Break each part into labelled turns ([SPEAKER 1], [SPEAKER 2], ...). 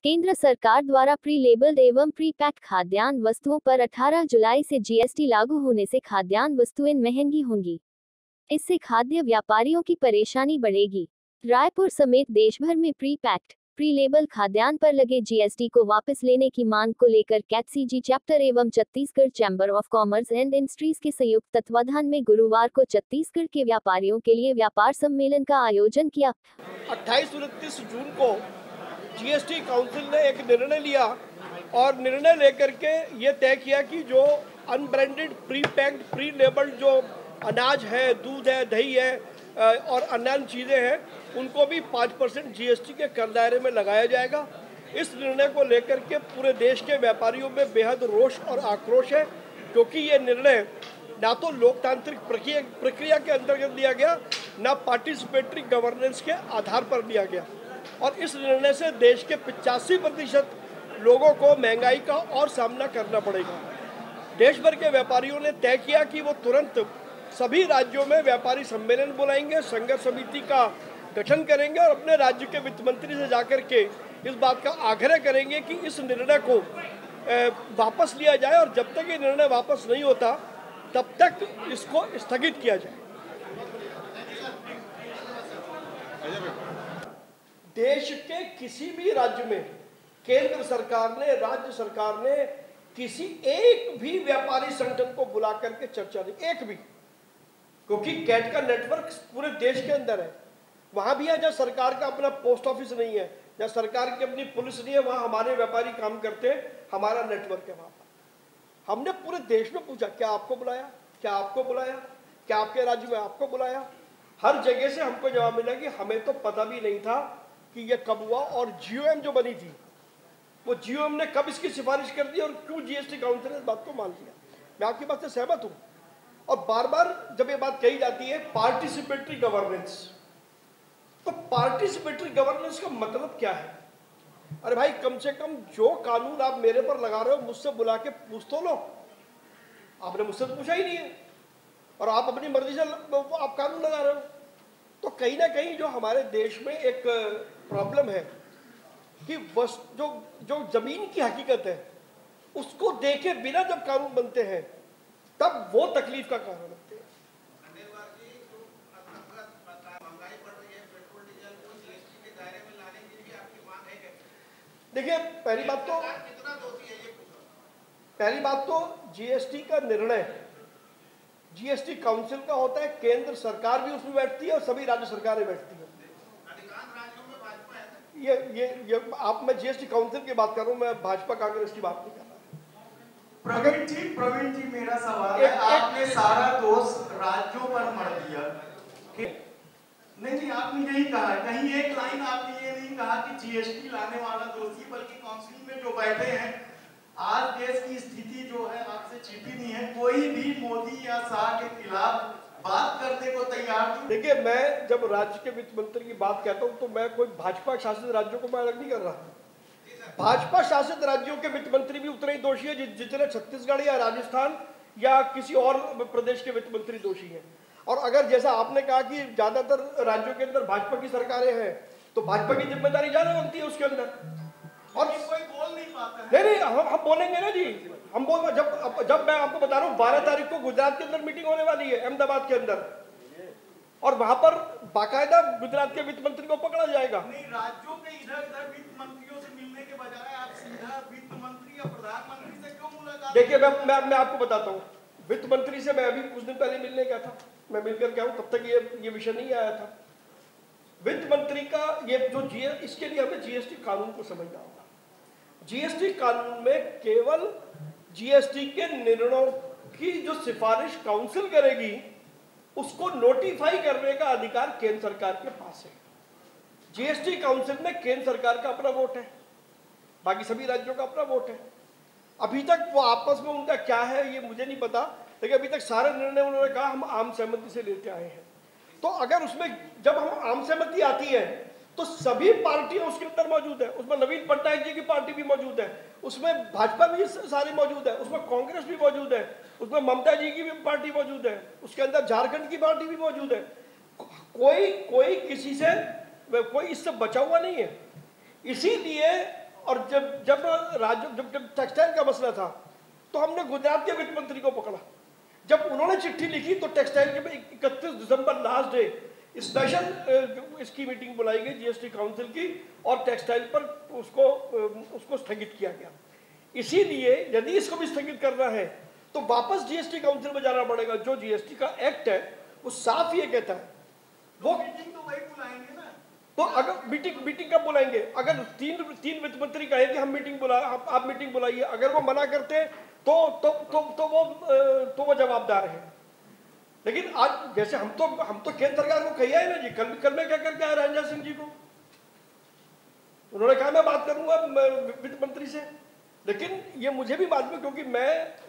[SPEAKER 1] केंद्र सरकार द्वारा प्री लेबल्ड एवं प्री पैक्ड खाद्यान्न वस्तुओं पर 18 जुलाई से जीएसटी लागू होने से खाद्यान्न वस्तुएं महंगी होंगी। इससे खाद्य व्यापारियों की परेशानी बढ़ेगी। रायपुर समेत देश भर में प्री पैक्ड, प्री लेबल खाद्यान्न पर लगे जीएसटी को वापस लेने की मांग को लेकर कैटसीजी चैप्टर एवं Chhattisgarh chamber of commerce and industries के संयुक्त तत्वाधान में गुरुवार को छत्तीसगढ़ के व्यापारियों के लिए व्यापार सम्मेलन का आयोजन किया।
[SPEAKER 2] 28-29 जून को जीएसटी काउंसिल ने एक निर्णय लिया और निर्णय लेकर के ये तय किया कि जो unbranded pre packed pre labelled जो अनाज है, दूध है, दही है और अन्य चीज़ें हैं, उनको भी 5% जीएसटी के कर दायरे में लगाया जाएगा। इस निर्णय को लेकर के पूरे देश के व्यापारियों में बेहद रोष और आक्रोश है, क्योंकि ये निर्णय ना तो लोकतांत्रिक प्रक्रिया के अंतर्गत लिया गया, ना पार्टिसिपेटरी गवर्नेंस के आधार पर लिया गया। और इस निर्णय से देश के 85% लोगों को महंगाई का और सामना करना पड़ेगा। देश भर के व्यापारियों ने तय किया कि वो तुरंत सभी राज्यों में व्यापारी सम्मेलन बुलाएंगे, संघर्ष समिति का गठन करेंगे और अपने राज्य के वित्त मंत्री से जाकर के इस बात का आग्रह करेंगे कि इस निर्णय को वापस लिया जाए और जब तक ये निर्णय वापस नहीं होता तब तक इसको स्थगित किया जाए। देश के किसी भी राज्य में केंद्र सरकार ने, राज्य सरकार ने किसी एक भी व्यापारी संगठन को बुला करके चर्चा नहीं, एक भी, क्योंकि कैट का नेटवर्क पूरे देश के अंदर है। वहां भी है जहाँ सरकार का अपना पोस्ट ऑफिस नहीं है, जहाँ सरकार की अपनी पुलिस नहीं है, वहां हमारे व्यापारी काम करते हैं, हमारा नेटवर्क है वहां पर। हमने पूरे देश में पूछा, क्या आपको बुलाया, क्या आपको बुलाया, क्या आपके राज्य में आपको बुलाया? हर जगह से हमको जवाब मिला कि हमें तो पता भी नहीं था कि ये कब हुआ और जीओएम जो बनी थी वो जीओएम ने कब इसकी सिफारिश कर दी और क्यों जीएसटी काउंसिल ने इस बात को मान लिया। मैं आपकी बात से सहमत हूं। और बार बार जब ये बात कही जाती है पार्टिसिपेटरी गवर्नेंस, तो पार्टिसिपेटरी गवर्नेंस का मतलब क्या है? अरे भाई, कम से कम जो कानून आप मेरे पर लगा रहे हो मुझसे बुला के पूछ तो लो। आपने मुझसे तो पूछा ही नहीं है और आप अपनी मर्जी से आप कानून लगा रहे हो। तो कहीं ना कहीं जो हमारे देश में एक प्रॉब्लम है कि जो जमीन की हकीकत है उसको देखे बिना जब कानून बनते हैं तब वो तकलीफ का कारण बनते हैं। देखिए, पहली बात तो जीएसटी का निर्णय जीएसटी काउंसिल का होता है, केंद्र सरकार भी उसमें बैठती है और सभी राज्य सरकारें बैठती हैं। मैं जीएसटी काउंसिल की बात कर रहा हूँ, मैं भाजपा कांग्रेस की बात नहीं कर रहा।
[SPEAKER 3] प्रवीण जी मेरा सवाल है, आपने सारा दोष राज्यों पर मर दिया। नहीं, आपने यही कहा, कहीं एक लाइन आपने ये नहीं कहा कि जीएसटी लाने वाला दोषी, बल्कि काउंसिल में जो बैठे हैं, आज देश की स्थिति जो है आपसे छिपी नहीं है, कोई भी मोदी या शाह के खिलाफ बात करने को तैयार नहीं।
[SPEAKER 2] देखिए, मैं जब राज्य के वित्त मंत्री की बात कहता हूँ तो मैं कोई भाजपा शासित राज्यों को मैं अलग नहीं कर रहा। भाजपा शासित राज्यों के वित्त मंत्री भी उतने ही दोषी है जितने छत्तीसगढ़ या राजस्थान या किसी और प्रदेश के वित्त मंत्री दोषी हैं। और अगर जैसा आपने कहा कि ज्यादातर राज्यों के अंदर भाजपा की सरकारें हैं तो भाजपा की जिम्मेदारी ज्यादा बनती है उसके अंदर। और
[SPEAKER 3] कोई बोल नहीं पाता
[SPEAKER 2] है। नहीं, हम बोलेंगे ना जी, हम बोल जब मैं आपको बता रहा हूँ 12 तारीख को गुजरात के अंदर मीटिंग होने वाली है, अहमदाबाद के अंदर, और वहां पर बाकायदा गुजरात के वित्त मंत्री को पकड़ा जाएगा।
[SPEAKER 3] नहीं, राज्यों के इधर वित्त मंत्रियों से मिलने के बजाय आप सीधा वित्त मंत्री या प्रधानमंत्री से क्यों मुलाकात?
[SPEAKER 2] देखिए, मैं आपको बताता हूँ, वित्त मंत्री से मैं अभी कुछ दिन पहले मिलने गया था, मैं मिलकर गया हूँ, तब तक ये विषय नहीं आया था। वित्त मंत्री का ये जो इसके लिए हमें जीएसटी कानून को समझना होगा। जीएसटी कानून में केवल जीएसटी के निर्णयों की जो सिफारिश काउंसिल करेगी उसको नोटिफाई करने का अधिकार केंद्र सरकार के पास है। जीएसटी काउंसिल में केंद्र सरकार का अपना वोट है, बाकी सभी राज्यों का अपना वोट है। अभी तक वो आपस में उनका क्या है ये मुझे नहीं पता, लेकिन अभी तक सारे निर्णय उन्होंने कहा हम आम सहमति से लेते आए हैं। तो अगर उसमें जब हम आम सहमति आती है तो सभी पार्टियां उसके अंदर मौजूद है। उसमें नवीन पटनायक जी की पार्टी भी मौजूद है, उसमें भाजपा भी सारी मौजूद है, उसमें कांग्रेस भी मौजूद है, उसमें ममता जी की भी पार्टी मौजूद है, उसके अंदर झारखंड की पार्टी भी मौजूद है। कोई किसी से कोई इससे बचा हुआ नहीं है। इसीलिए और जब टेक्सटाइल का मसला था तो हमने गुजरात के वित्त मंत्री को पकड़ा। जब उन्होंने चिट्ठी लिखी तो टेक्सटाइल के 31 दिसंबर लास्ट डे स्पेशल इसकी मीटिंग बुलाई गई जीएसटी काउंसिल की और टेक्सटाइल पर उसको स्थगित किया गया। इसीलिए यदि इसको भी स्थगित करना है तो वापस जीएसटी काउंसिल में जाना पड़ेगा। जो जीएसटी का एक्ट है वो साफ ये कहता है, वो
[SPEAKER 3] मीटिंग तो वही बुलाएंगे ना।
[SPEAKER 2] तो अगर मीटिंग कब बुलाएंगे? अगर तीन वित्त मंत्री कहे कि हम आप मीटिंग बुलाइए, अगर वो मना करते हैं तो वो जवाबदार है। लेकिन आज जैसे हम तो केंद्र सरकार को कहिए है ना जी, कल मैं क्या करके आया राजेंद्र सिंह जी को, उन्होंने कहा मैं बात करूंगा वित्त मंत्री से। लेकिन ये मुझे भी मालूम है क्योंकि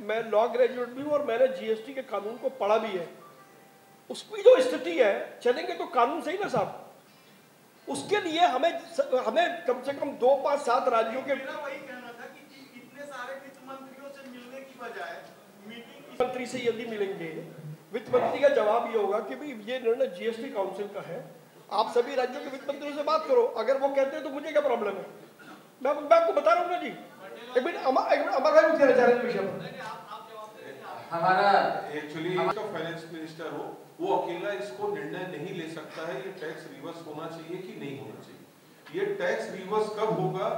[SPEAKER 2] मैं लॉ ग्रेजुएट भी हूँ और मैंने जीएसटी के कानून को पढ़ा भी है। उसकी जो स्थिति है, चलेंगे तो कानून सही ना साहब, उसके लिए हमें कम से कम 2, 5, 7 राज्यों के
[SPEAKER 3] वही कहना था कि इतने सारे वित्त मंत्रियों से मिलने की बजाय मीटिंग
[SPEAKER 2] मंत्री से यदि मिलेंगे, वित्त मंत्री का जवाब ये होगा कि भाई ये निर्णय जीएसटी काउंसिल का है, आप सभी राज्यों के वित्त मंत्रियों से बात करो। अगर वो कहते हैं तो मुझे क्या प्रॉब्लम है? मैं आपको बता रहा हूँ ना जी। एक मिनट अमर भाई कुछ कहना चाह रहे हैं विषय पर।
[SPEAKER 4] हमारा एक्चुअली इसका फाइनेंस मिनिस्टर हो, वो अकेला इसको निर्णय नहीं ले सकता है ये टैक्स रिवर्स होना चाहिए कि नहीं होना चाहिए। ये टैक्स रिवर्स कब होगा?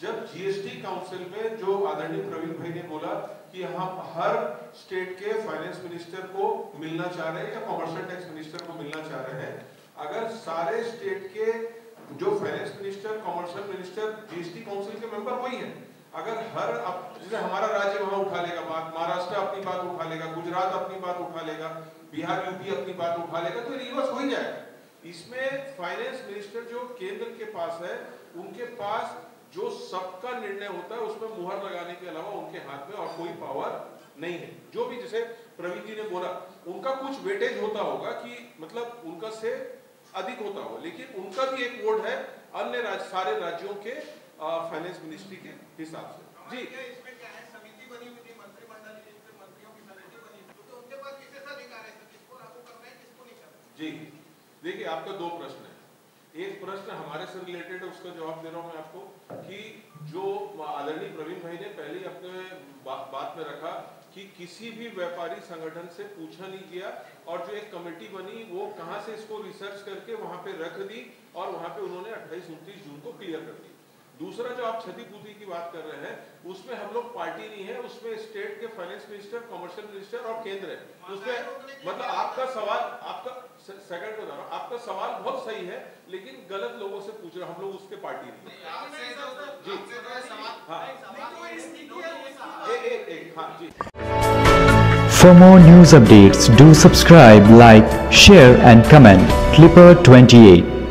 [SPEAKER 4] जब जीएसटी काउंसिल में जो आदरणीय प्रवीण भाई ने बोला कि हम हर स्टेट के फाइनेंस मिनिस्टर को मिलना चाह रहे हैं या कॉमर्शियल टैक्स मिनिस्टर को मिलना चाह रहे हैं, अगर सारे स्टेट के जो finance minister, commercial minister GST council के मेंबर वही हैं, अगर जैसे हमारा राज्य वहां उठा लेगा बात, महाराष्ट्र अपनी बात उठा लेगा, गुजरात अपनी बात उठा लेगा, बिहार यूपी अपनी बात उठा लेगा, तो रिवर्स हो ही जाएगा। इसमें फाइनेंस मिनिस्टर जो केंद्र के पास है, उनके पास जो सबका निर्णय होता है उसमें मुहर लगाने के अलावा उनके हाथ में और कोई पावर नहीं है। जो भी जैसे प्रवीण जी ने बोला, उनका कुछ वेटेज होता होगा कि मतलब उनका से अधिक होता होगा, लेकिन उनका भी एक वोट है अन्य सारे राज्यों के फाइनेंस मिनिस्ट्री के हिसाब से। जी
[SPEAKER 3] इसमें क्या है, समिति बनी हुई थी, मंत्रिमंडल जिसमें मंत्रियों की समिति बनी, तो उनके पास विशेषाधिकार है, किसको लागू करना है किसको नहीं करना।
[SPEAKER 4] जी देखिए, आपका 2 प्रश्न है। एक प्रश्न हमारे से रिलेटेड है, उसका जवाब दे रहा हूं मैं आपको कि जो आदरणीय प्रवीण भाई ने पहले ही अपने बात में रखा कि किसी भी व्यापारी संगठन से पूछा नहीं गया और जो एक कमेटी बनी वो कहां से इसको रिसर्च करके वहां पे रख दी और वहां पे उन्होंने 28-29 जून को क्लियर कर दी। दूसरा जो आप क्षतिपूर्ति की बात कर रहे हैं, उसमें हम लोग पार्टी नहीं है, उसमें स्टेट के फाइनेंस मिनिस्टर, कमर्शियल मिनिस्टर और केंद्र है। उसमें मतलब आपका सवाल, आपका सेकंड बता रहा हूं, आपका सवाल बहुत सही है, लेकिन गलत लोगों से पूछ रहे, हम लोग उसके पार्टी नहीं है। जी हाँ जी।
[SPEAKER 5] For more news updates, do subscribe, like, share and comment. Clipper 28.